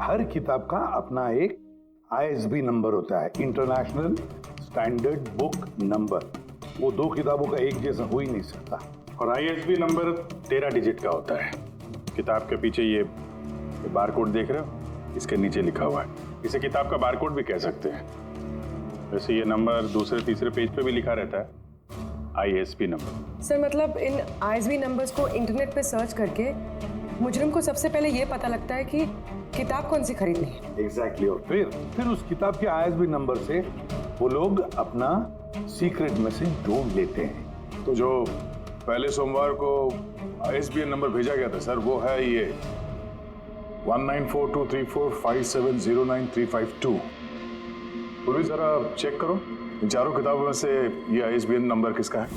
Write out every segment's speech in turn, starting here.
हर किताब का अपना एक ISB नंबर होता है, इंटरनेशनल स्टैंडर्ड बुक नंबर। वो दो किताबों का एक जैसा हो ही नहीं सकता। और ISB नंबर 13 डिजिट का होता है। किताब के पीछे ये बारकोड देख रहे हो, इसके नीचे लिखा हुआ है। इसे किताब का बारकोड भी कह सकते हैं। वैसे ये नंबर दूसरे तीसरे पेज पे भी लिखा रहता है, ISB नंबर। सर मतलब इन ISB नंबर्स को इंटरनेट पे सर्च करके मुजरिम को सबसे पहले ये पता लगता है कि किताब कौन सी खरीदनी है। एग्जैक्टली। और फिर उस किताब के ISB नंबर से वो लोग अपना सीक्रेट मैसेज ढूंढ लेते हैं। तो जो पहले सोमवार को ISBN नंबर भेजा गया था सर, वो है ये 19423457099352। पूरी जरा चेक करो इन चारों किताबों में से ये ISBN नंबर किसका है।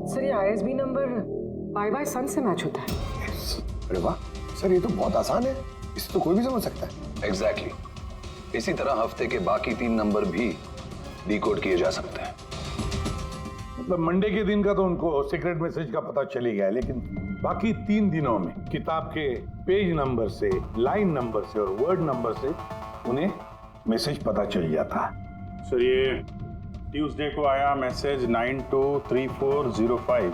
सर ये ISB नंबर बाय सन से मैच होता है। अरे वाह सर, ये तो बहुत आसान है, इसे तो कोई भी समझ सकता है। एग्जैक्टली। इसी तरह हफ्ते के बाकी 3 नंबर भी डिकोड किए जा सकते हैं। मतलब मंडे के दिन का तो उनको सीक्रेट मैसेज का पता चली गया, लेकिन बाकी 3 दिनों में किताब के पेज नंबर से, लाइन नंबर से और वर्ड नंबर से उन्हें मैसेज पता चल जाता है। सर ये ट्यूसडे को आया message 923405,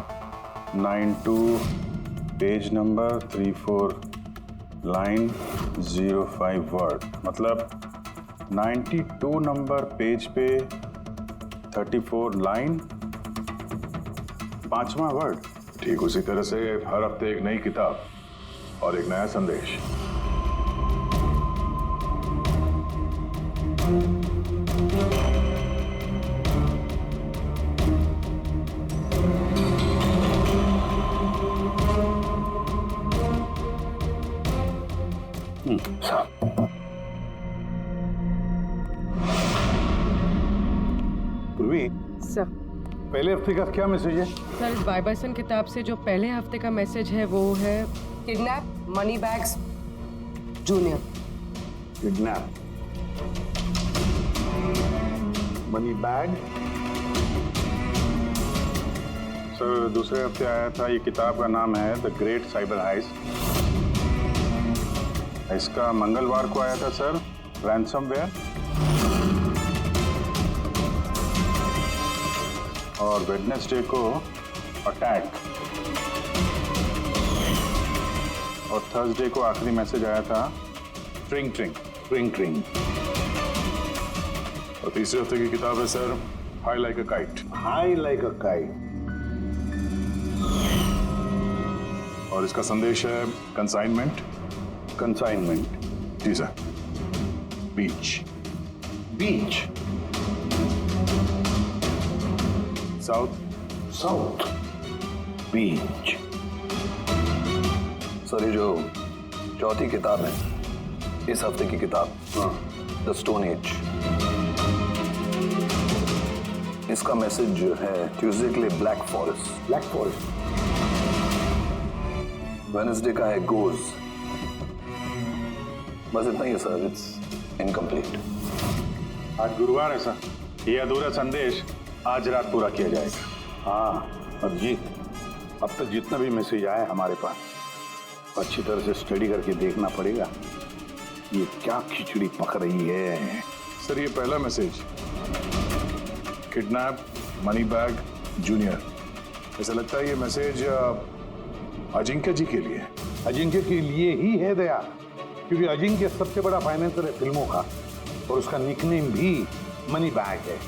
92 page number 34 line 05 word, मतलब 92 नंबर पेज पे 34 लाइन 5वां वर्ड। ठीक उसी तरह से हर हफ्ते एक नई किताब और एक नया संदेश। पूर्वी, सर पहले हफ्ते का क्या मैसेज है? सर इस बाय सन किताब से जो पहले हफ्ते का मैसेज है वो है kidnap money bags junior. Kidnap money bag. Sir दूसरे हफ्ते आया था, ये किताब का नाम है द ग्रेट साइबर हाइस्ट। इसका मंगलवार को आया था सर रैंसमवेयर, और वेडनेसडे को अटैक, और थर्सडे को आखिरी मैसेज आया था ट्रिंग ट्रिंग ट्रिंग ट्रिंग। और तीसरे हफ्ते की किताब है sir high like a kite. High like a kite. और इसका संदेश है कंसाइनमेंट। कंसाइनमेंट। जी सर। बीच। बीच। साउथ। South Beach. सर ये जो चौथी किताब है, इस हफ्ते की किताब द स्टोन एज, इसका मैसेज जो है ट्यूसडे के लिए black forest, black forest. Wednesday का है गोज। बस इतना ही है सर, इट्स इनकम्प्लीट। आज गुरुवार है सर, ये अधूरा संदेश आज रात पूरा किया जाएगा। हाँ अभिजीत, अब तक जितना भी मैसेज आया है हमारे पास, अच्छी तरह से स्टडी करके देखना पड़ेगा ये क्या खिचड़ी पक रही है। सर ये पहला message kidnap money bag junior. ऐसा लगता है ये मैसेज अजिंक्य जी के लिए। अजिंक्य के लिए ही है दया, क्योंकि अजिंक्य सबसे बड़ा फाइनेंसर है फिल्मों का, और उसका निकनेम भी मनी बैग है।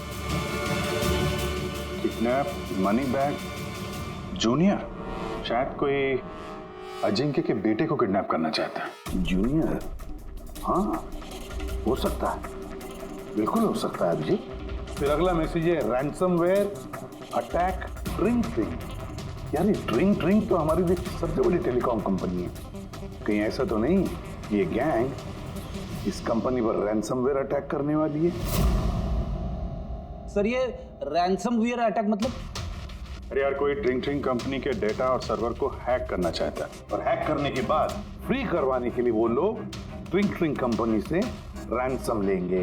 किडनैप मनी बैग जूनियर, शायद कोई अजिंक्य के बेटे को किडनैप करना चाहता है। जूनियर? हाँ हो सकता है, बिल्कुल हो सकता है अभिजीत। फिर अगला मैसेज है रैंसमवेयर अटैक ट्रिंग ट्रिंग। यार ये ट्रिंग ट्रिंग तो हमारी देश की सबसे बड़ी टेलीकॉम कंपनी है। कहीं ऐसा तो नहीं ये गैंग इस कंपनी पर रैंसमवेयर अटैक करने वाली है? सर ये रैंसमवेयर अटैक मतलब? अरे यार कोई ट्रिंग ट्रिंग कंपनी के डेटा और सर्वर को हैक करना चाहता है, और हैक करने के बाद फ्री करवाने के लिए वो लोग ट्रिंग ट्रिंग कंपनी से रैंसम लेंगे।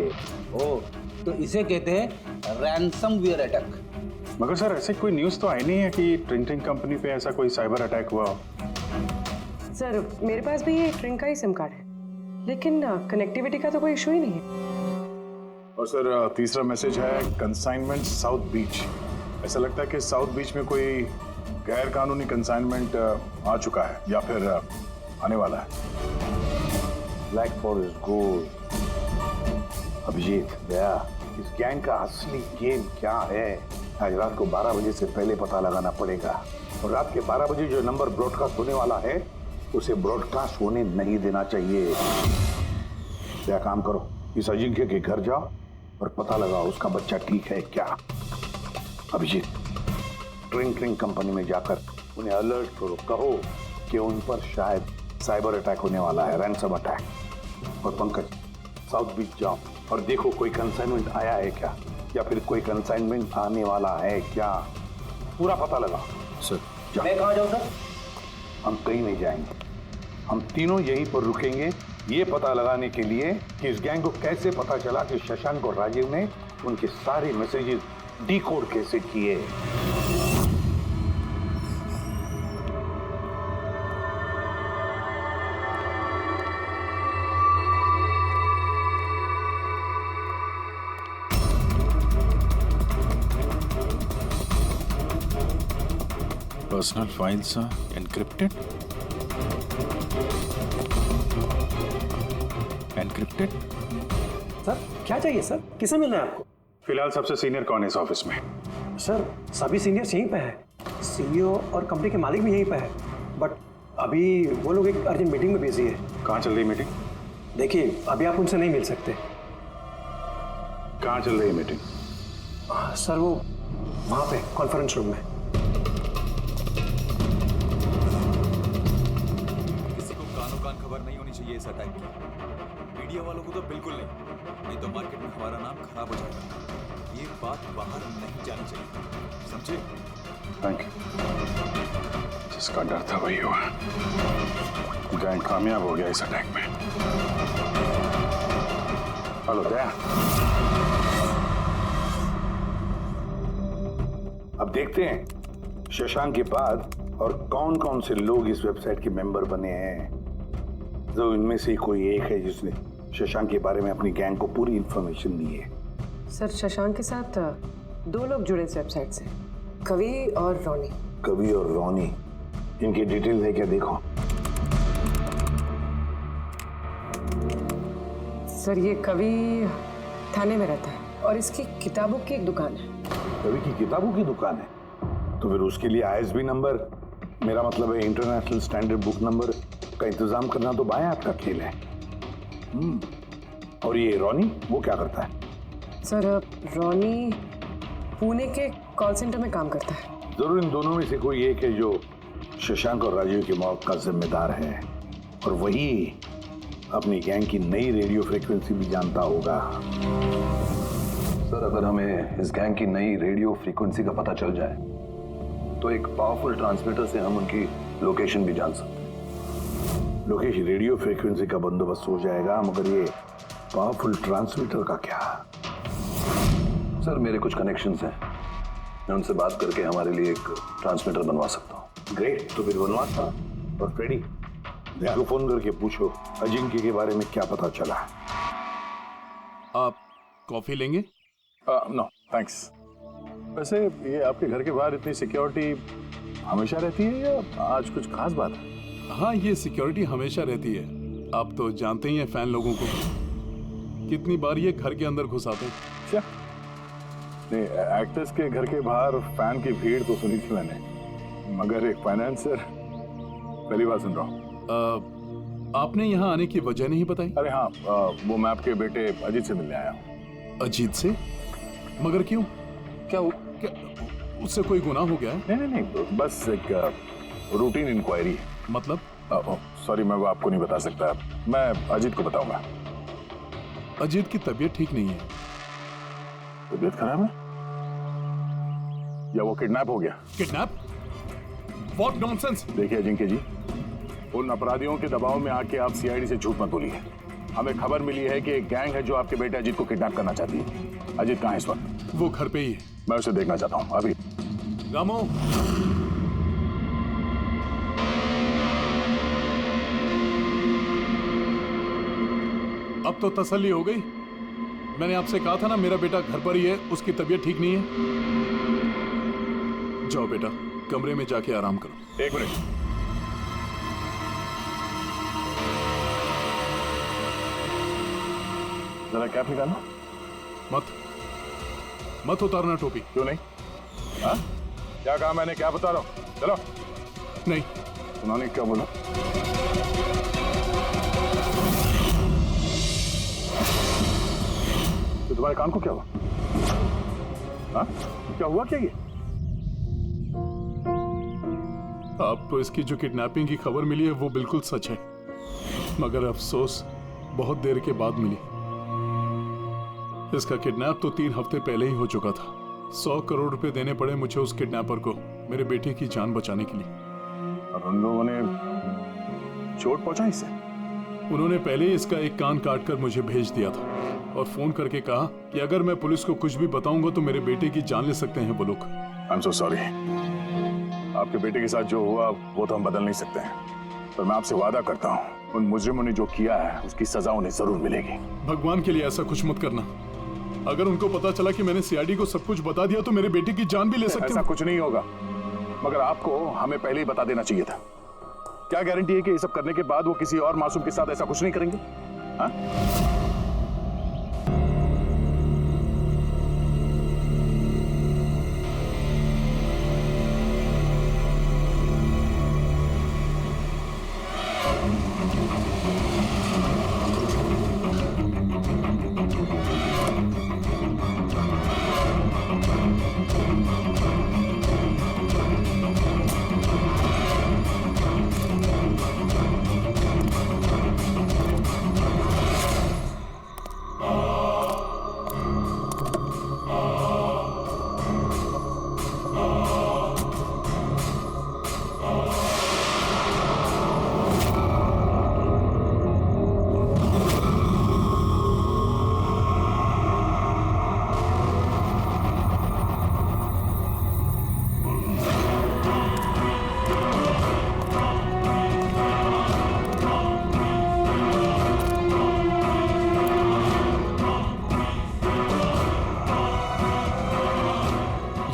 ओ, तो इसे कहते हैं रैंसमवेयर अटैक। मगर सर ऐसे कोई न्यूज़ तो आई नहीं है कि ट्रिंग ट्रिंग कंपनी पे ऐसा कोई साइबर अटैक हुआ हो। सर मेरे पास भी ये ट्रिंग का ही सिम कार्ड है, लेकिन कनेक्टिविटी का तो कोई इशू ही नहीं है। और सर तीसरा मैसेज है कंसाइनमेंट साउथ बीच। ऐसा लगता है कि साउथ बीच में कोई गैर कानूनी कंसाइनमेंट आ चुका है या फिर आने वाला है। Black forest gold. Abhijeet Daya, इस गैंग का असली गेम क्या है? आज रात को 12 बजे से पहले पता लगाना पड़ेगा, और रात के 12 बजे जो नंबर ब्रॉडकास्ट होने वाला है उसे ब्रॉडकास्ट होने नहीं देना चाहिए। क्या काम करो, इस अजिंक्य के घर जाओ और पता लगाओ उसका बच्चा ठीक है क्या। अभिजीत, ट्रिंग ट्रिंग कंपनी में जाकर उन्हें अलर्ट करो, कहो कि उन पर शायद साइबर अटैक होने वाला है, रैंसम अटैक। और पंकज, साउथ बीच जाओ और देखो कोई कंसाइनमेंट आया है क्या, या फिर कोई कंसाइनमेंट आने वाला है क्या, पूरा पता लगाओ। सर मैं कहाँ जाऊँ सर? हम कहीं नहीं जाएंगे, हम तीनों यहीं पर रुकेंगे ये पता लगाने के लिए कि इस गैंग को कैसे पता चला कि शशांक और राजीव ने उनके सारे मैसेजेस डिकोड कैसे किए। Personal files are encrypted. Encrypted. Sir क्या चाहिए सर, किसे मिलना है आपको? फिलहाल सबसे सीनियर कौन है इस ऑफिस में? सर सभी सीनियर्स यहीं पे है, सीईओ और कंपनी के मालिक भी यहीं पे है, बट अभी वो लोग एक अर्जेंट मीटिंग में बिजी है। कहाँ चल रही मीटिंग? देखिए अभी आप उनसे नहीं मिल सकते। कहाँ चल रही है मीटिंग? सर वो वहाँ पे कॉन्फ्रेंस रूम में। किसी को कानो कान खबर नहीं होनी चाहिए इस अटैक की। मीडिया वालों को तो बिल्कुल नहीं तो मार्केट में हमारा नाम खराब हो जाएगा। ये बात बाहर नहीं जानी चाहिए, समझे? Thank you. जिसका डर था वही हुआ। गैंग कामयाब हो गया इस अटैक में। हेलो दया। अब देखते हैं शशांक के बाद और कौन कौन से लोग इस वेबसाइट के मेंबर बने हैं। जो इनमें से कोई एक है जिसने शशांक के बारे में अपनी गैंग को पूरी इंफॉर्मेशन दी है। सर शशांक के साथ 2 लोग जुड़े इस वेबसाइट से, कवि और रोनी। कवि और रोनी, इनकी डिटेल है क्या? देखो सर ये कवि थाने में रहता है और इसकी किताबों की एक दुकान है। कवि की किताबों की दुकान है तो फिर उसके लिए आईएसबी नंबर, मेरा मतलब है इंटरनेशनल स्टैंडर्ड बुक नंबर का इंतजाम करना तो बाएं हाथ का खेल है। और ये रोनी वो क्या करता है? सर रोनी पुणे के कॉल सेंटर में काम करता है। जरूर इन दोनों में से कोई एक है जो शशांक और राजीव की मौत का जिम्मेदार है, और वही अपनी गैंग की नई रेडियो फ्रीक्वेंसी भी जानता होगा। सर अगर हमें इस गैंग की नई रेडियो फ्रीक्वेंसी का पता चल जाए तो एक पावरफुल ट्रांसमीटर से हम उनकी लोकेशन भी जान सकते हैं। लोकेशन रेडियो फ्रीक्वेंसी का बंदोबस्त हो जाएगा, मगर ये पावरफुल ट्रांसमीटर का क्या? सर मेरे कुछ कनेक्शंस हैं, मैं उनसे बात करके हमारे लिए एक ट्रांसमीटर बनवा सकता हूँ। ग्रेट, तो फिर बनवाता। और फ्रेडी, दया को फोन करके पूछो अजिंक्य के बारे में क्या पता चला। आप कॉफी लेंगे? No thanks. वैसे ये आपके घर के बाहर इतनी सिक्योरिटी हमेशा रहती है या आज कुछ खास बात है? हाँ, ये सिक्योरिटी हमेशा रहती है। आप तो जानते ही हैं फैन लोगों को, कितनी बार ये घर के अंदर घुस आते हैं। क्या नहीं, एक्टर्स के घर के बाहर फैन की भीड़ तो सुनी थी मैंने, मगर एक फाइनेंसर पहली बार सुन रहा हूँ। आपने यहाँ आने की वजह नहीं बताई? अरे हाँ, वो मैं आपके बेटे अजीत से मिलने आया हूँ। अजीत से? मगर क्यों? क्या उससे कोई गुनाह हो गया है? नहीं, बस एक रूटीन इंक्वायरी है। मतलब? सॉरी, मैं वो आपको नहीं बता सकता, मैं अजीत को बताऊंगा। अजीत की तबीयत ठीक नहीं है। तबीयत खराब है या वो किडनैप हो गया? किडनैप? What nonsense! देखिए अजिंक्य जी, उन अपराधियों के दबाव में आके आप सीआईडी से झूठ मत बोलिए। हमें खबर मिली है कि एक गैंग है जो आपके बेटे अजीत को किडनैप करना चाहती है। अजीत कहाँ है इस वक्त? वो घर पे ही है। मैं उसे देखना चाहता हूँ अभी। रामो, अब तो तसल्ली हो गई। मैंने आपसे कहा था ना मेरा बेटा घर पर ही है, उसकी तबीयत ठीक नहीं है। जाओ बेटा, कमरे में जाके आराम करो। एक मिनट, जरा कैप निकालना। मत उतारना टोपी। क्यों नहीं? हाँ? क्या कहा मैंने? क्या बता रहा हूँ? चलो। नहीं। उन्होंने क्या बोला? तो तुम्हारे कान को क्या हुआ? हाँ? क्या हुआ क्या ये? आपको इसकी जो किडनैपिंग की खबर मिली है वो बिल्कुल सच है, मगर अफसोस बहुत देर के बाद मिली। इसका किडनैप तो 3 हफ्ते पहले ही हो चुका था। 100 करोड़ रुपए देने पड़े मुझे उस किडनैपर को मेरे बेटे की जान बचाने के लिए। और उन लोगों ने चोट पहुंचाई इसे? उन्होंने पहले ही इसका एक कान काट कर मुझे भेज दिया था और फोन करके कहा कि अगर मैं पुलिस को कुछ भी बताऊंगा तो मेरे बेटे की जान ले सकते हैं वो लोग। I am so sorry. आपके बेटे के साथ जो हुआ वो तो हम बदल नहीं सकते हैं, पर मैं आपसे वादा करता हूँ उन मुजरिमों ने जो किया है उसकी सजा उन्हें जरूर मिलेगी। भगवान के लिए ऐसा कुछ मत करना। अगर उनको पता चला कि मैंने सीआईडी को सब कुछ बता दिया तो मेरे बेटे की जान भी ले सकते हैं। ऐसा कुछ नहीं होगा, मगर आपको हमें पहले ही बता देना चाहिए था। क्या गारंटी है कि ये सब करने के बाद वो किसी और मासूम के साथ ऐसा कुछ नहीं करेंगे? हाँ?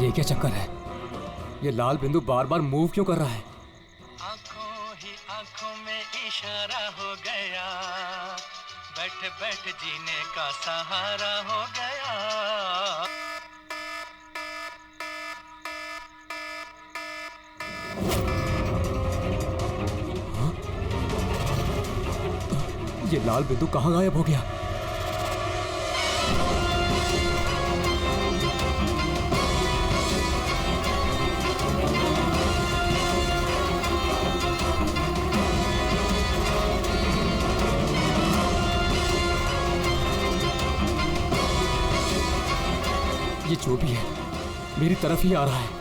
ये क्या चक्कर है? ये लाल बिंदु बार बार मूव क्यों कर रहा है? आंखों ही आंखों में इशारा हो गया, बैठ बैठ जीने का सहारा हो गया। ये लाल बिंदु कहाँ गायब हो गया? ये जो भी है मेरी तरफ ही आ रहा है।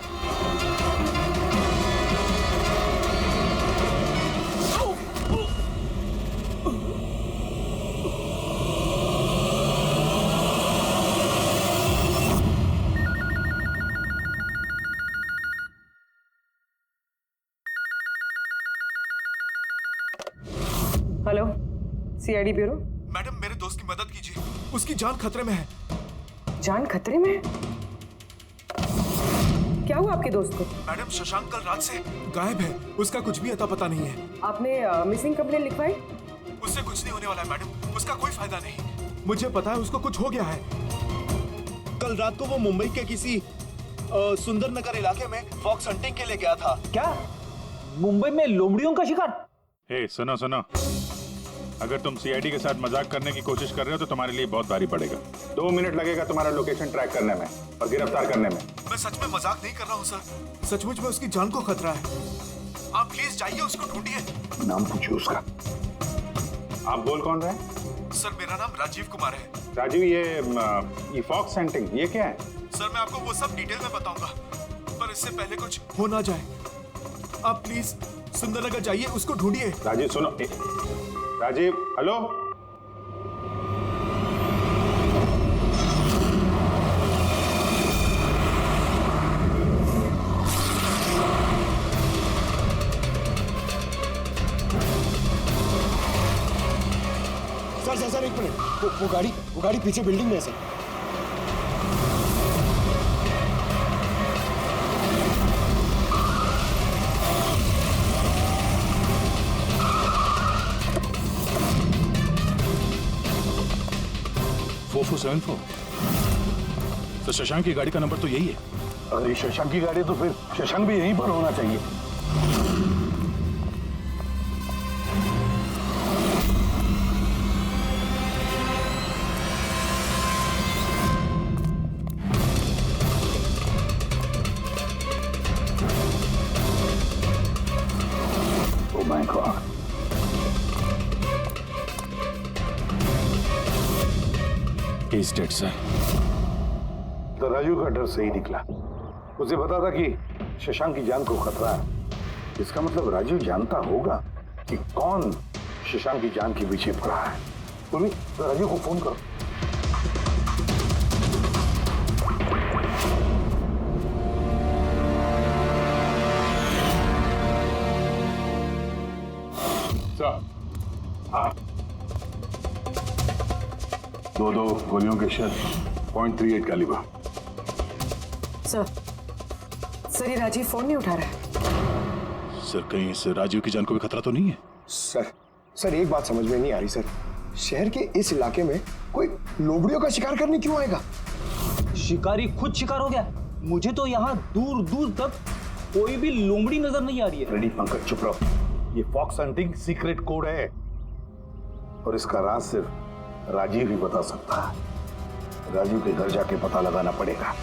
Hello, CID bureau. मैडम मेरे दोस्त की मदद कीजिए, उसकी जान खतरे में है। जान खतरे में है? क्या हुआ आपके दोस्त को? मैडम शशांक कल रात से गायब है, उसका कुछ भी अता पता नहीं है। आपने मिसिंग कंप्लेंट लिखवाई? उससे कुछ नहीं होने वाला है मैडम, उसका कोई फायदा नहीं। मुझे पता है उसको कुछ हो गया है। कल रात को वो मुंबई के किसी सुंदर नगर इलाके में फॉक्स हंटिंग के लिए गया था। क्या मुंबई में लोमड़ियों का शिकार? हे सुनो सुनो, अगर तुम सीआईडी के साथ मजाक करने की कोशिश कर रहे हो तो तुम्हारे लिए बहुत भारी पड़ेगा। 2 मिनट लगेगा तुम्हारा लोकेशन ट्रैक करने में और गिरफ्तार करने में। मैं सच में मजाक नहीं कर रहा हूँ सर, सचमुच में उसकी जान को खतरा है। आप प्लीज जाइए, उसको ढूंढिए। नाम पूछिए उसका। आप बोल कौन रहे हैं? सर मेरा नाम राजीव कुमार है। राजीव, ये फॉक्स हंटिंग ये क्या है? सर मैं आपको वो सब डिटेल में बताऊंगा, पर इससे पहले कुछ हो ना जाए। आप प्लीज सुंदरनगर जाइए, उसको ढूंढिए। राजीव सुनो, राजीव हेलो सर एक मिनट, वो गाड़ी पीछे बिल्डिंग में है सर। तो शशांक की गाड़ी का नंबर तो यही है। अगर ये शशांक की गाड़ी है तो फिर शशांक भी यहीं पर होना चाहिए। Oh my God. He's dead, sir. तो राजू का डर सही निकला। उसे पता था कि शशांक की जान को खतरा है। इसका मतलब राजू जानता होगा कि कौन शशांक की जान के पीछे पड़ा है। तुम तो राजू को फोन करो। हाँ। दो गोलियों के शेल, .38 कैलिबर। सर ये राजीव फोन नहीं उठा रहा है। सर कहीं इस राजीव की जान को भी खतरा तो नहीं है? सर एक बात समझ में नहीं आ रही सर, शहर के इस इलाके में कोई लोमड़ियों का शिकार करने क्यों आएगा? शिकारी खुद शिकार हो गया। मुझे तो यहाँ दूर दूर तक कोई भी लोमड़ी नजर नहीं आ रही है। रेडी पंकज, चुप रहो। ये फॉक्स हंटिंग सीक्रेट कोड है और इसका राज सिर्फ राजीव ही बता सकता है। राजीव के घर जाके पता लगाना पड़ेगा।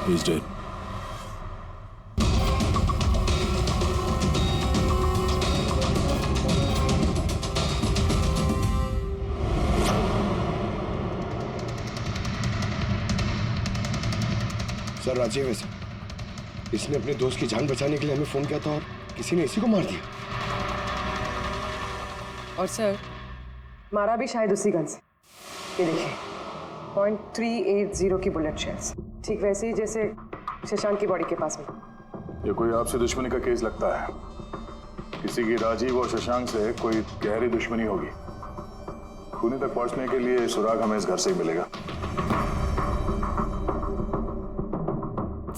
He's dead. सर राजीव है सर, इसने अपने दोस्त की जान बचाने के लिए हमें फोन किया था और किसी ने इसी को मार दिया। और सर मारा भी शायद उसी गन से। ये देखिए .380 की बुलेट शेल्स, ठीक वैसे ही जैसे शशांक की बॉडी के पास में। ये कोई आपसे दुश्मनी का केस लगता है। किसी की राजीव और शशांक से कोई गहरी दुश्मनी होगी। खूनी तक पहुंचने के लिए सुराग हमें इस घर से ही मिलेगा।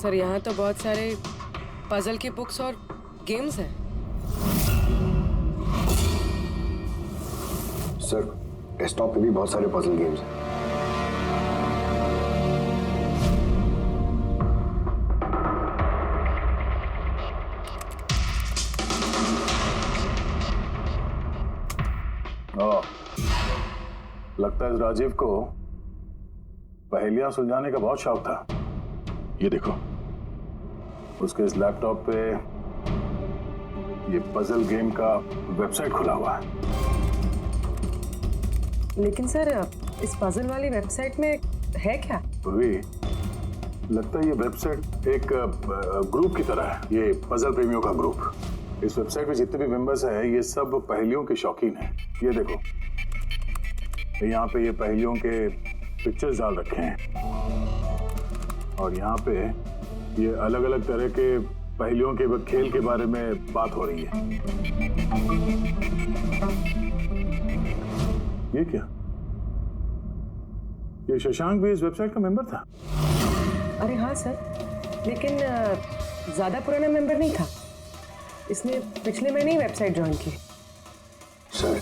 सर यहाँ तो बहुत सारे पजल की बुक्स और गेम्स हैं। सर डेस्कटॉप पे भी बहुत सारे पजल गेम्स हैं। लगता है इस राजीव को पहेलियां सुलझाने का बहुत शौक था। ये देखो, उसके इस लैपटॉप पे ये पजल गेम का वेबसाइट खुला हुआ है। लेकिन सर इस पजल वाली वेबसाइट में है क्या? पूर्वी, लगता है ये वेबसाइट एक ग्रुप की तरह है। ये पजल प्रेमियों का ग्रुप। इस वेबसाइट पे जितने भी मेंबर्स हैं ये सब पहेलियों के शौकीन हैं। ये देखो, यहाँ पे ये पहेलियों के पिक्चर्स डाल रखे हैं और यहाँ पे ये अलग अलग तरह के पहेलियों के खेल के बारे में बात हो रही है। ये क्या? ये शशांक भी इस वेबसाइट का मेंबर था? अरे हाँ सर, लेकिन ज्यादा पुराना मेंबर नहीं था। इसने पिछले महीने ही वेबसाइट ज्वाइन की। सर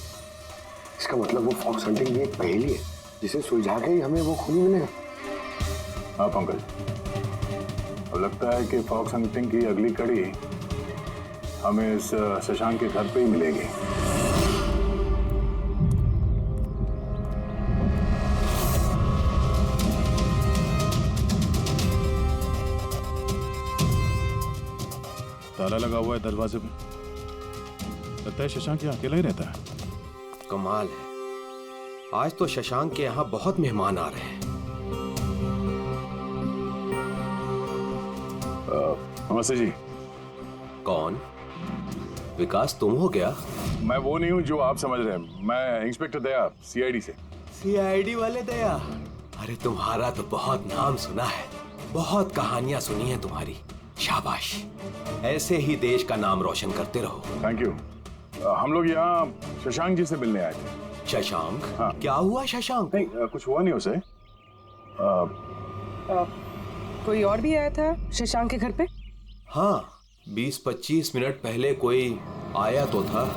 इसका मतलब वो फॉक्स हंटिंग भी एक पहेली है जिसे सुलझा के ही हमें वो खूनी मिलेगा। हाँ पंकज, अब लगता है कि फॉक्स हंटिंग की अगली कड़ी हमें इस शशांक के घर पे ही मिलेगी। ताला लगा हुआ है दरवाजे में। लगता है शशांक यहाँ अकेला ही रहता है। कमाल है, आज तो शशांक के यहाँ बहुत मेहमान आ रहे हैं। नमस्ते जी। कौन? विकास तुम हो क्या? मैं वो नहीं हूँ जो आप समझ रहे हैं। मैं इंस्पेक्टर दया, सीआईडी से। सीआईडी वाले दया? अरे तुम्हारा तो बहुत नाम सुना है, बहुत कहानियां सुनी हैं तुम्हारी। शाबाश, ऐसे ही देश का नाम रोशन करते रहो। Thank you. हम लोग यहाँ शशांक जी से मिलने आए थे। शशांक? हाँ। क्या हुआ शशांक? नहीं, कुछ हुआ नहीं उसे। कोई और भी आया था शशांक के घर पे? हाँ, 20-25 मिनट पहले कोई आया तो था।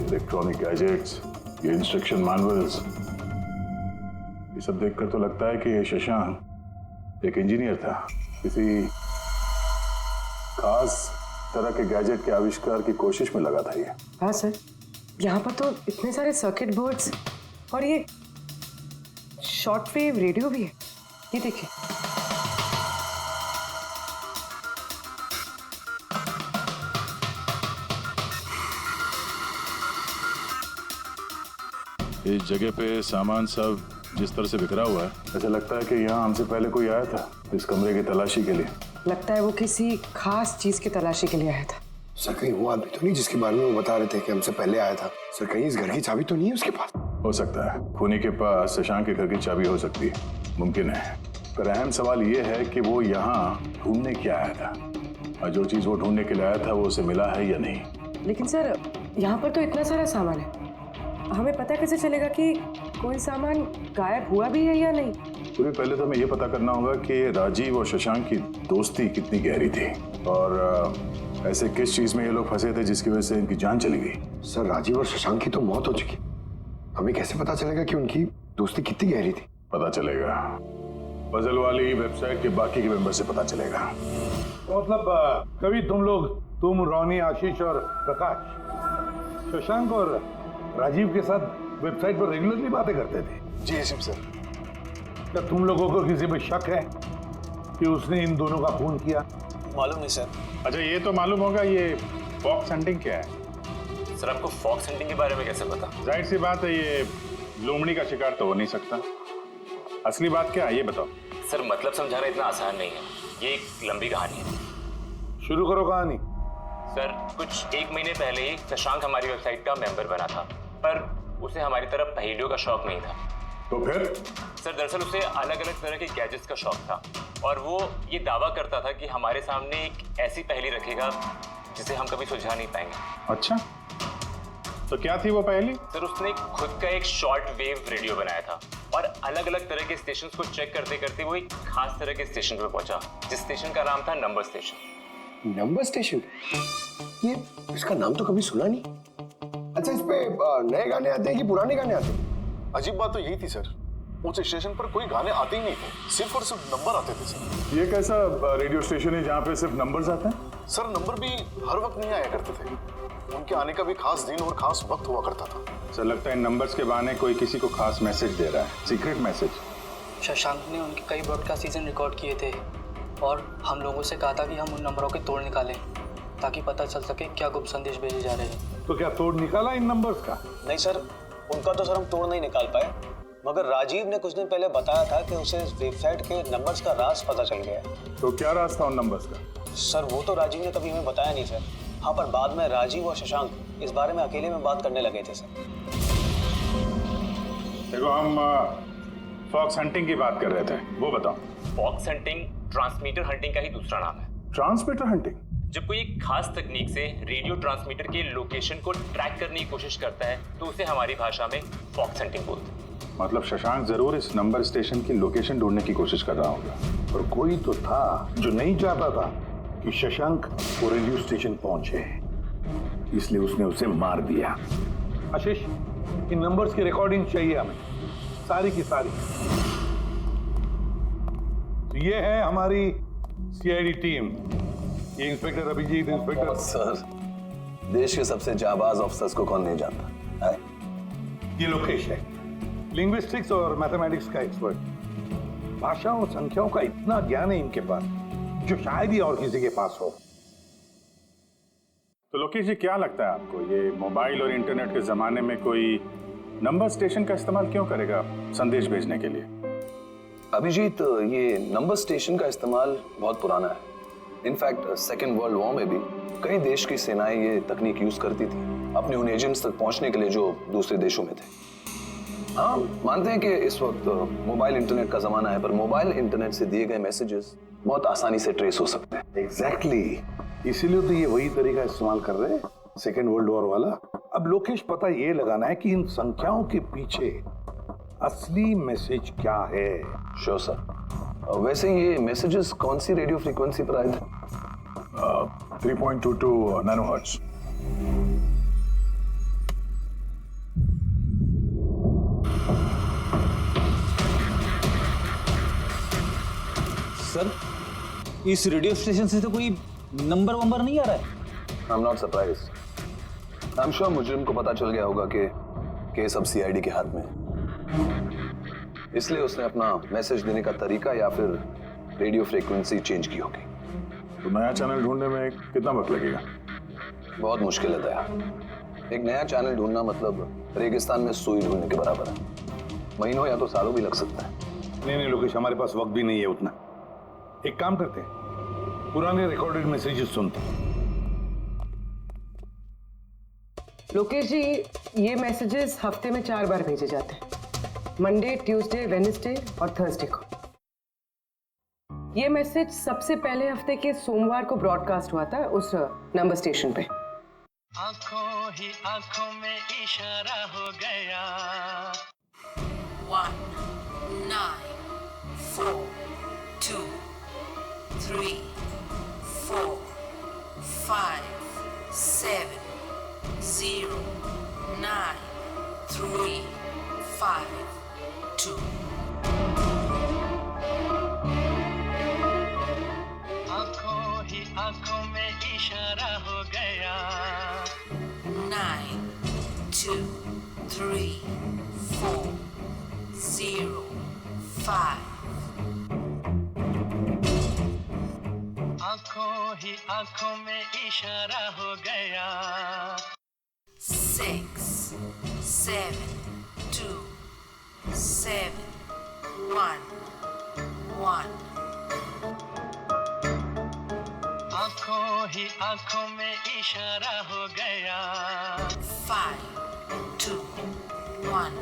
इलेक्ट्रॉनिक गैजेट्स, ये इंस्ट्रक्शन मैनुअल्स, ये सब देखकर तो लगता है कि ये शशांक एक इंजीनियर था, किसी खास तरह के गैजेट के आविष्कार की कोशिश में लगा था ये। हाँ सर, यहाँ पर तो इतने सारे सर्किट बोर्ड्स और ये शॉर्ट वेव रेडियो भी है। ये देखिए। इस जगह पे सामान सब जिस तरह से बिखरा हुआ है, ऐसा लगता है कि यहाँ हमसे पहले कोई आया था इस कमरे की तलाशी के लिए। लगता है वो किसी खास चीज की तलाशी के लिए आया था। सर कहीं वो आदमी तो नहीं जिसके बारे में वो बता रहे थे कि हमसे पहले आया था? सर कहीं इस घर की चाबी तो नहीं है उसके पास? हो सकता है खूनी के पास शशांक के घर की चाबी हो सकती है, मुमकिन है। पर अहम सवाल ये है कि वो यहाँ ढूंढने क्या आया था, और जो चीज वो ढूंढने के लिए आया था वो उसे मिला है या नहीं। लेकिन सर यहाँ पर तो इतना सारा सामान है, हमें पता कैसे चलेगा कि कोई सामान गायब हुआ भी है या नहीं? पूरी पहले तो हमें ये पता करना होगा कि राजीव और शशांक की दोस्ती कितनी गहरी थी, और ऐसे किस चीज में ये लोग फंसे थे जिसकी वजह से इनकी जान चली गई। सर राजीव और शशांक की तो मौत हो चुकी, हमें कैसे पता चलेगा कि उनकी दोस्ती कितनी गहरी थी? पता चलेगा, पजल वाली वेबसाइट के बाकी के मेंबर से पता चलेगा। तो मतलब कभी तुम रोनी, आशीष और प्रकाश शशांक और राजीव के साथ वेबसाइट पर रेगुलरली बातें करते थे? जी एसएम सर। क्या तुम लोगों को किसी पे शक है कि उसने इन दोनों का खून किया? मालूम नहीं सर। अच्छा, ये तो मालूम होगा, ये फॉक्स हंटिंग क्या है? सर आपको फॉक्स हंटिंग के बारे में कैसे पता? जाहिर सी बात है, ये लोमड़ी का शिकार तो हो नहीं सकता। असली बात क्या है ये बताओ। सर मतलब समझाना इतना आसान नहीं है, ये एक लंबी कहानी है। शुरू करो कहानी। सर कुछ 1 महीने पहले ही शशांक हमारी वेबसाइट का मेंबर बना था, पर उसे हमारी तरफ पहेलियों का शौक नहीं था। तो फिर? सर दरअसल उसे अलग अलग तरह के गैजेट्स का शौक था, और वो ये दावा करता था कि हमारे सामने एक ऐसी पहेली रखेगा जिसे हम कभी सुलझा नहीं पाएंगे। अच्छा, तो क्या थी वो पहेली? सर उसने खुद का एक शॉर्ट वेव रेडियो बनाया था, और अलग अलग तरह के स्टेशंस को चेक करते करते वो एक खास तरह के स्टेशन पे पहुंचा, जिस स्टेशन का नाम था नंबर स्टेशन। Number station? ये इसका नाम तो कभी सुना नहीं। अच्छा, इस पे नए गाने आते हैं कि पुराने गाने आते हैं? अजीब बात तो यही थी सर, उस स्टेशन पर कोई गाने आते ही नहीं थे, सिर्फ और सिर्फ नंबर आते थे सर। ये कैसा रेडियो स्टेशन है जहाँ पे सिर्फ नंबर्स आते हैं? सर नंबर भी हर वक्त नहीं आया करते थे, उनके आने का भी खास दिन और खास वक्त हुआ करता था। सर लगता है इन नंबर्स के बहाने कोई किसी को खास मैसेज दे रहा है, सीक्रेट मैसेज। शशांक ने उनके कई ब्रॉडकास्ट सीजन रिकॉर्ड किए थे, और हम लोगों से कहा था कि हम उन नंबरों के तोड़ निकालें ताकि पता चल सके क्या गुप्त संदेश भेजे जा रहे हैं। तो क्या तोड़ निकाला इन नंबर्स का? नहीं सर, उनका तो सर हम तोड़ नहीं निकाल पाए, मगर राजीव ने कुछ दिन पहले बताया था कि उसे इस वेबसाइट के नंबर्स का राज पता चल गया। तो क्या राज था उन नंबर्स का? सर वो तो राजीव ने कभी हमें बताया नहीं सर। हाँ, पर बाद में राजीव और शशांक इस बारे में अकेले में बात करने लगे थे सर। देखो, हम फॉक्स हंटिंग की बात कर रहे थे, वो बताओ। फॉक्स हंटिंग ट्रांसमीटर हंटिंग का ही दूसरा नाम है। Transmitter hunting? जब कोई एक खास तकनीक से रेडियो ट्रांसमीटर के लोकेशन को ट्रैक करने की कोशिश करता है तो उसे हमारी भाषा में फॉक्स हंटिंग बोलते हैं। मतलब शशांक जरूर इस नंबर स्टेशन की लोकेशन ढूंढने की कोशिश कर रहा होगा, और कोई तो था जो नहीं चाहता था कि शशांक वो रेडियो स्टेशन पहुंचे। इसलिए उसने उसे मार दिया। आशीष, इन नंबर्स की रिकॉर्डिंग चाहिए हमें, सारी की सारी। तो ये है हमारी सीआईडी टीम। ये इंस्पेक्टर अभिजीत, इंस्पेक्टर सर, देश के सबसे जाबाज ऑफिसर्स को कौन नहीं जानता है? ये लोकेश है, लिंग्विस्टिक्स और मैथमेटिक्स का एक्सपर्ट। भाषाओं और संख्याओं का इतना ज्ञान है इनके पास जो शायद ही और किसी के पास हो। तो लोकेश जी, क्या लगता है आपको, ये मोबाइल और इंटरनेट के जमाने में कोई नंबर स्टेशन का इस्तेमाल क्यों करेगा संदेश भेजने के लिए? अभिजीत, ये नंबर स्टेशन का इस्तेमाल बहुत पुराना है। इनफैक्ट सेकेंड वर्ल्ड वॉर में भी कई देश की सेनाएं ये तकनीक यूज करती थी अपने उन एजेंट्स तक पहुंचने के लिए जो दूसरे देशों में थे। हाँ, मानते हैं कि इस वक्त मोबाइल इंटरनेट का जमाना है, पर मोबाइल इंटरनेट से दिए गए मैसेजेस बहुत आसानी से ट्रेस हो सकते हैं। एग्जैक्टली, इसीलिए तो ये वही तरीका इस्तेमाल कर रहे हैं, सेकेंड वर्ल्ड वॉर वाला। अब लोकेश, पता ये लगाना है कि इन संख्याओं के पीछे असली मैसेज क्या है। Sure sir. वैसे ये मैसेजेस कौन सी रेडियो फ्रीक्वेंसी पर आए थे? 3.22 नैनोहर्ट्ज। सर, इस रेडियो स्टेशन से तो कोई नंबर वंबर नहीं आ रहा है। I am not surprised. I am sure मुजरिम को पता चल गया होगा कि केस अब सीआईडी के हाथ में है, इसलिए उसने अपना मैसेज देने का तरीका या फिर रेडियो फ्रीक्वेंसी चेंज की होगी। तो नया चैनल ढूंढने में कितना वक्त लगेगा? बहुत मुश्किल है दया। एक नया चैनल ढूंढना मतलब रेगिस्तान में सुई ढूंढने के बराबर है। महीनों या तो सालों भी लग सकता है। नहीं लोकेश, हमारे पास वक्त भी नहीं है उतना। एक काम करते हैं, पुराने रिकॉर्डेड मैसेजेस सुनते हैं। लोकेश जी, ये मैसेजेस हफ्ते में 4 बार भेजे जाते हैं, मंडे, ट्यूसडे, वेडनेसडे और थर्सडे को। ये मैसेज सबसे पहले हफ्ते के सोमवार को ब्रॉडकास्ट हुआ था उस नंबर स्टेशन पे। आंखों ही आंखों में इशारा हो गया। 1 9 4 2 3 4 5 7 0 9 3 5 2। आंखों ही आंखों में इशारा हो गया। 9 2 3 4 0 5। आंखों ही आंखों में इशारा हो गया। 6 7 2 7 1 1। आंखों ही आंखों में इशारा हो गया। 5 2 1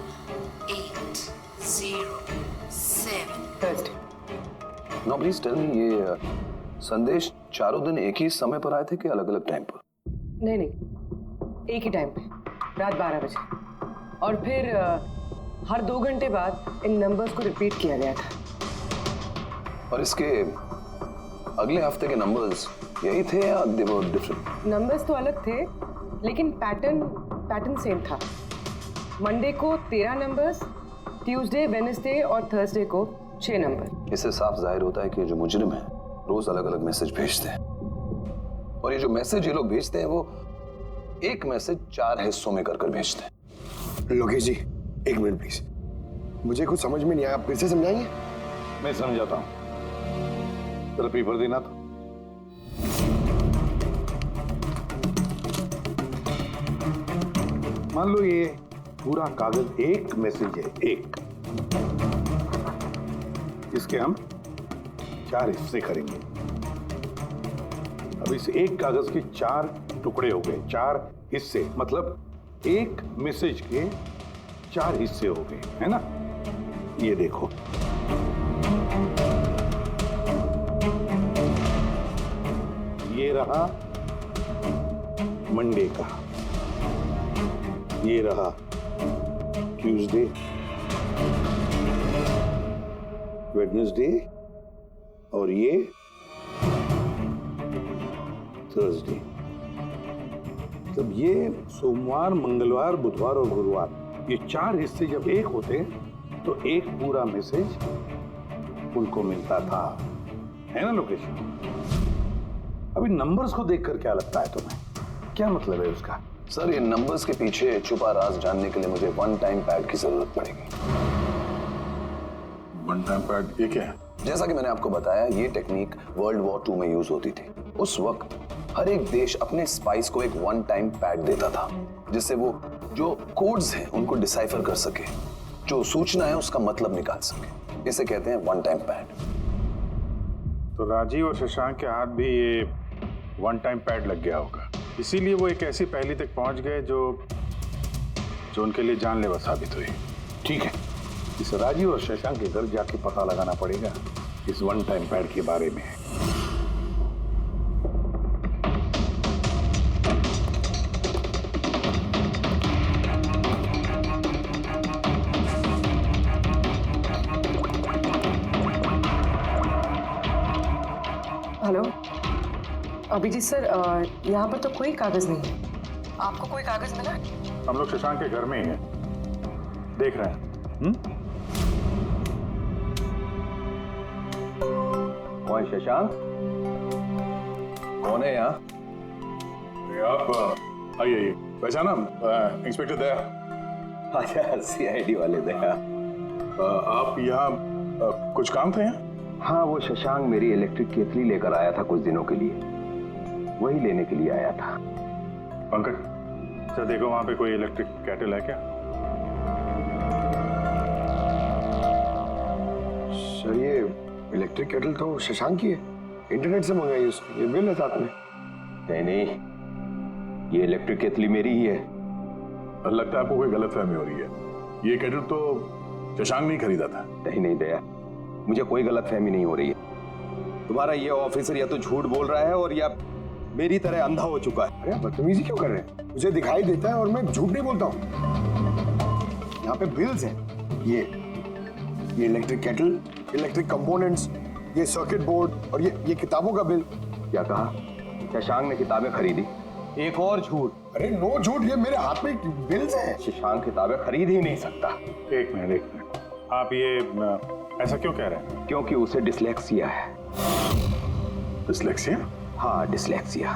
8 0 7। नो प्लीज टेल मी, ये संदेश चारों दिन एक ही समय पर आए थे कि अलग अलग टाइम पर? नहीं, एक ही टाइम पे, रात 12 बजे। और फिर हर 2 घंटे बाद इन नंबर्स को रिपीट किया गया था। और इसके अगले हफ्ते के नंबर्स यही थे या दे वर डिफरेंट? नंबर्स तो अलग थे, लेकिन पैटर्न सेम था। मंडे को 13 नंबर्स, ट्यूसडे, वेडनेसडे और थर्सडे को 6 नंबर। इससे साफ जाहिर होता है कि जो मुजरिम है रोज अलग अलग मैसेज भेजते हैं, और ये जो मैसेज ये लोग भेजते हैं वो एक मैसेज 4 हिस्सों में कर भेजते हैं। लोकेश जी, 1 मिनट प्लीज, मुझे कुछ समझ में नहीं आया, आप फिर से समझाएंगे? मैं समझाता हूं, तेरा पेपर देना था। मान लो ये पूरा कागज एक मैसेज है, एक। इसके हम 4 हिस्से करेंगे। अब इस एक कागज के 4 टुकड़े हो गए, 4 हिस्से, मतलब एक मैसेज के 4 हिस्से हो गए, है ना? ये देखो, ये रहा मंडे का, ये रहा ट्यूसडे, वेडनेसडे और ये थर्सडे। मतलब ये सोमवार, मंगलवार, बुधवार और गुरुवार, ये 4 हिस्से जब एक होते तो एक पूरा मैसेज उनको मिलता था, है ना लोकेश? अभी नंबर्स को देखकर क्या लगता है तुम्हें? क्या मतलब है उसका? सर, ये नंबर्स के पीछे छुपा राज जानने के लिए मुझे वन टाइम पैड की जरूरत पड़ेगी। वन टाइम पैड ये क्या है? जैसा कि मैंने आपको बताया, ये टेक्निक वर्ल्ड वॉर 2 में यूज होती थी। उस वक्त हर एक देश अपने स्पाइस को एक वन टाइम पैड देता था, जिससे वो जो कोड्स हैं उनको डिसाइफर कर सके, जो सूचना है उसका मतलब निकाल सके। इसे कहते हैं वन टाइम पैड। तो राजीव और शशांक के हाथ भी ये वन टाइम पैड लग गया होगा, इसीलिए वो एक ऐसी पहेली तक पहुंच गए जो उनके लिए जानलेवा साबित हुई। ठीक है, इस राजीव और शशांक के घर जाके पता लगाना पड़ेगा इस वन टाइम पैड के बारे में। हेलो अभिजीत सर, यहाँ पर तो कोई कागज नहीं है। आपको कोई कागज मिला? हम लोग शशांक के घर में ही हैं, देख रहे हैं। कौन शशांक? कौन है यहाँ? आप आइए। पहचाना? इंस्पेक्टर दया। अच्छा, सीआईडी वाले दया। आप यहाँ कुछ काम थे यहाँ? हाँ, वो शशांक मेरी इलेक्ट्रिक केतली लेकर आया था कुछ दिनों के लिए, वही लेने के लिए आया था। पंकज, सर देखो वहां पे कोई इलेक्ट्रिक केटल है क्या? सर, ये इलेक्ट्रिक केटल तो शशांक की है, इंटरनेट से मंगाई उसने। ये बिल है साथ में। नहीं, ये इलेक्ट्रिक केतली मेरी ही है। लगता है आपको कोई गलतफहमी हो रही है। ये केटल तो शशांक ने खरीदा था। नहीं दया, मुझे कोई गलतफहमी नहीं हो रही है। तुम्हारा ये ऑफिसर या तो झूठ बोल रहा है और या मेरी तरह अंधा हो चुका है। अरे बदतमीजी क्यों कर रहे हैं? मुझे दिखाई देता है और मैं झूठ नहीं बोलता हूँ। यहाँ पे बिल्स हैं। ये इलेक्ट्रिक केटल, इलेक्ट्रिक कंपोनेंट्स, ये सर्किट बोर्ड और ये किताबों का बिल। क्या कहा? शशांक ने किताबें खरीदी? एक और झूठ। अरे नो झूठ, ये मेरे हाथ में बिल्स हैं। शशांक किताबें खरीद ही नहीं सकता। एक मिनट, आप ये ऐसा क्यों कह रहे हैं? क्योंकि उसे डिसलेक्सिया है। डिसलेक्सिया? हाँ, डिसलेक्सिया।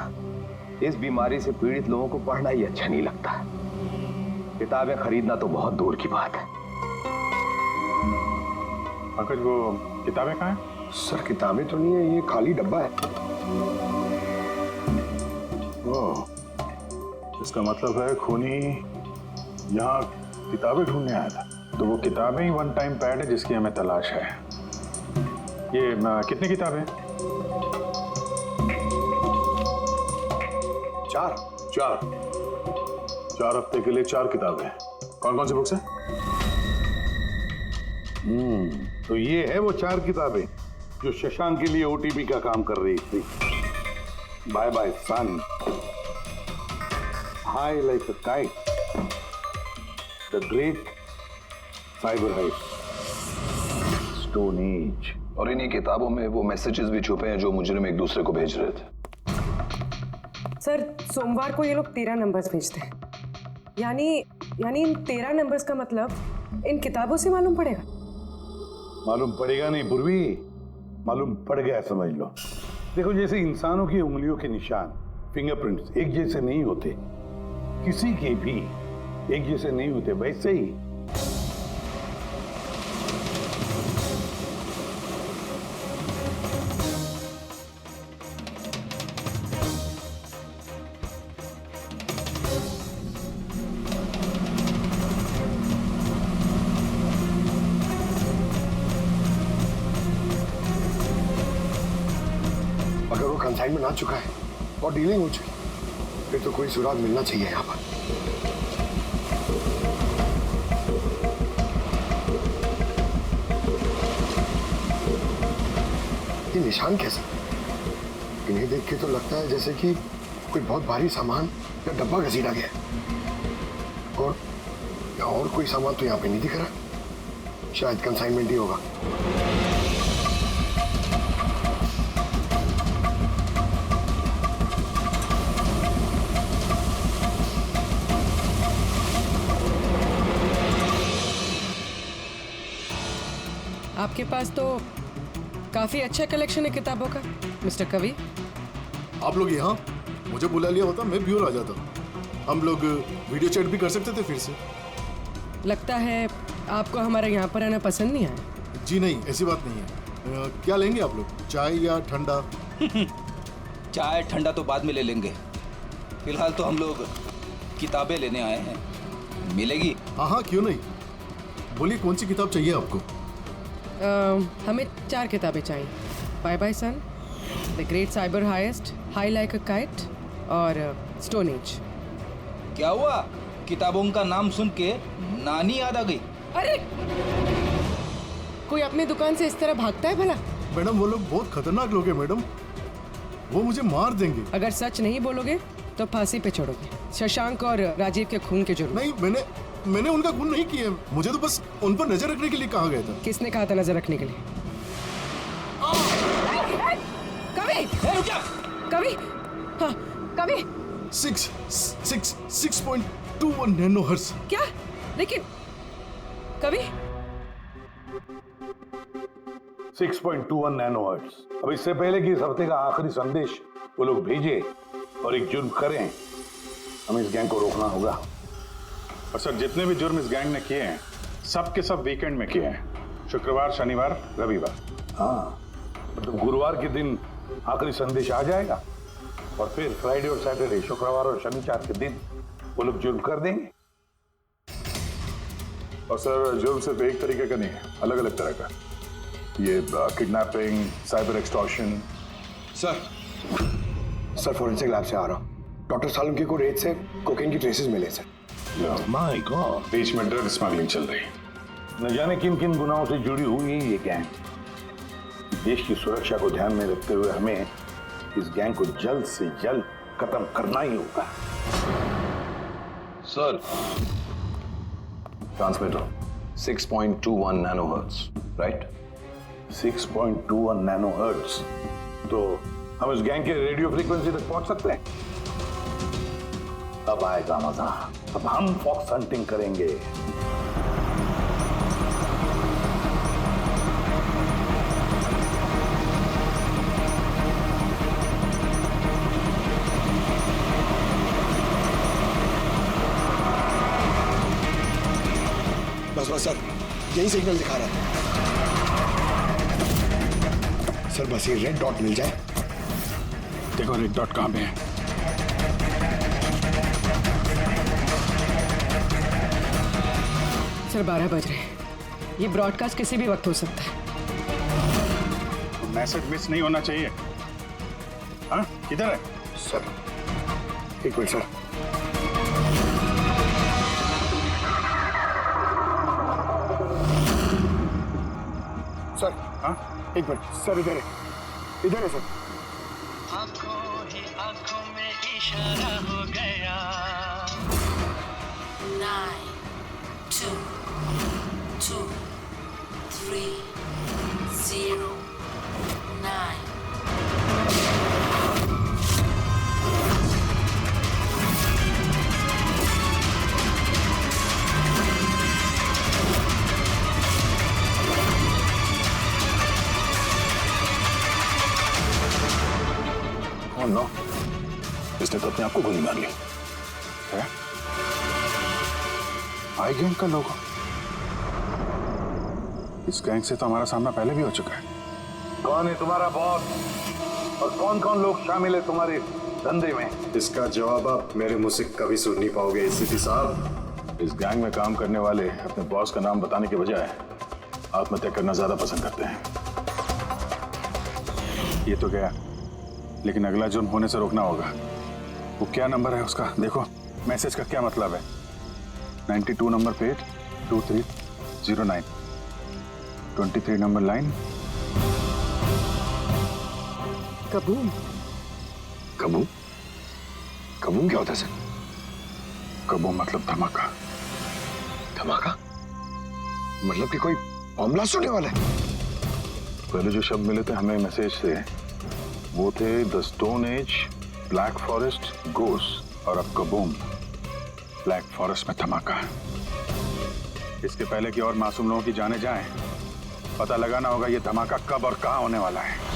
इस बीमारी से पीड़ित लोगों को पढ़ना ही अच्छा नहीं लगता। किताबें खरीदना तो बहुत दूर की बात है। पंकज, वो किताबें कहाँ हैं? सर, किताबें तो नहीं है, ये खाली डब्बा है। ओह, इसका मतलब है खूनी यहाँ किताबें ढूंढने आया था। तो वो किताबें ही वन टाइम पैड है जिसकी हमें तलाश है। ये कितनी किताबें? 4 हफ्ते के लिए 4 किताबें। कौन कौन सी बुक्स हैं? तो ये है वो 4 किताबें जो शशांक के लिए ओटीपी का काम कर रही थी। Bye bye son, high like a kite, the great cyber heist, stone age. और इन्हीं किताबों में वो मैसेजेस भी छुपे हैं जो मुजरिम एक दूसरे को भेज रहे थे। सर, सोमवार को ये लोग 13 नंबर्स भेजते हैं। यानी इन 13 नंबर्स का मतलब इन किताबों से मालूम पड़ेगा? मालूम पड़ेगा नहीं पूर्वी, मालूम पड़ गया समझ लो। देखो, जैसे इंसानों की उंगलियों के निशान, फिंगरप्रिंट्स एक जैसे नहीं होते, किसी के भी एक जैसे नहीं होते, वैसे ही अगर वो कंसाइनमेंट आ चुका है और डीलिंग हो चुकी, फिर तो कोई सुराग मिलना चाहिए यहाँ पर। ये निशान कैसे? इन्हें देख के तो लगता है जैसे कि कोई बहुत भारी सामान या डब्बा घसीटा गया। और कोई सामान तो यहाँ पे नहीं दिख रहा। शायद कंसाइनमेंट ही होगा। आपके पास तो काफी अच्छा कलेक्शन है किताबों का मिस्टर कवि। आप लोग यहाँ मुझे बुला लिया होता मैं ब्यूर आ जाता। हम लोग वीडियो चैट भी कर सकते थे फिर से। लगता है आपको हमारे यहाँ पर आना पसंद नहीं आया। जी नहीं, ऐसी बात नहीं है। क्या लेंगे आप लोग, चाय या ठंडा? चाय ठंडा तो बाद में ले लेंगे, फिलहाल तो हम लोग किताबें लेने आए हैं। मिलेगी? हाँ हाँ, क्यों नहीं। बोलिए कौन सी किताब चाहिए आपको? हमें 4 किताबें चाहिए। Bye bye son, the great cyber heist, high like a kite और स्टोन एज। क्या हुआ? किताबों का नाम सुन के नानी याद आ गई? अरे कोई अपनी दुकान से इस तरह भागता है भला? मैडम वो लोग बहुत खतरनाक लोग हैं मैडम, वो मुझे मार देंगे। अगर सच नहीं बोलोगे तो फांसी पे चढ़ोगे, शशांक और राजीव के खून के जुर्म। नहीं, मैंने उनका खून नहीं किया, मुझे तो बस उन पर नजर रखने के लिए कहा गया था। किसने कहा था नजर रखने के लिए? कवि! कवि! हाँ, कवि! 6.21 नैनोहर्ट्ज। क्या? लेकिन कवि 6.21 नैनोहर्ट्ज। अब इससे पहले कि इस हफ्ते का आखिरी संदेश वो लोग भेजे और एक जुर्म करें, हमें इस गैंग को रोकना होगा। और सर, जितने भी जुर्म इस गैंग ने किए हैं सब के सब वीकेंड में किए हैं, शुक्रवार, शनिवार, रविवार। हाँ, मतलब गुरुवार के दिन आखिरी संदेश आ जाएगा और फिर फ्राइडे और सैटरडे, शुक्रवार और शनिवार के दिन वो लोग जुर्म कर देंगे। और सर जुर्म सिर्फ एक तरीके का नहीं है, अलग अलग तरह का। ये kidnapping, cyber extortion. Sir forensic lab से आ रहा हूँ। डॉक्टर सालुंके को रेत से कोकेन की ट्रेसेस मिले सर। माय गॉड, बीच में ड्रग स्मगलिंग चल रही। न जाने किन किन गुनाहों से जुड़ी हुई है ये गैंग। देश की सुरक्षा को ध्यान में रखते हुए हमें इस गैंग को जल्द से जल्द खत्म करना ही होगा। Sir, transmitter 6.21 nanohertz, right? 6.21 nanohertz, तो हम इस गैंग के रेडियो फ्रीक्वेंसी तक पहुंच सकते हैं। अब आएगा मजा, अब हम फॉक्स हंटिंग करेंगे। बस सर, यही सिग्नल दिखा रहा है सर। बस ये रेड डॉट मिल जाए। देखो रेड डॉट कहां पे है। सर 12 बज रहे हैं, ये ब्रॉडकास्ट किसी भी वक्त हो सकता है। मैसेज मिस नहीं होना चाहिए। हाँ, किधर है? सर एक मिनट सर। सर हाँ, एक मिनट सर, इधर है सर। आंखों ही आंखों में इशारा हो गया। 9, 2, 2, 3, 0, 9. Oh no, इसने तो अपने आप को गोली मार ली है। आई गैंग का लोगो। इस गैंग से तो हमारा सामना पहले भी हो चुका है। कौन है तुम्हारा बॉस और कौन कौन लोग शामिल है तुम्हारे धंधे में? इसका जवाब आप मेरे मुंह से कभी सुन नहीं पाओगे एसीपी साहब। इस गैंग में काम करने वाले अपने बॉस का नाम बताने के बजाय आत्महत्या करना ज्यादा पसंद करते हैं। ये तो गया, लेकिन अगला जुर्म होने से रोकना होगा। वो क्या नंबर है उसका देखो, मैसेज का क्या मतलब है? 92 number plate 2309, 23 number line. Kaboom. Kaboom? Kaboom क्या होता है सर? कबूम मतलब धमाका। धमाका मतलब कि कोई बम ब्लास्ट होने वाला है? पहले जो शब्द मिले थे हमें मैसेज से वो थे the stone age, black forest, ghost, और अब कबूम, ब्लैक फॉरेस्ट में धमाका। इसके पहले कि और मासूम लोगों की जाने जाएं, पता लगाना होगा ये धमाका कब और कहाँ होने वाला है।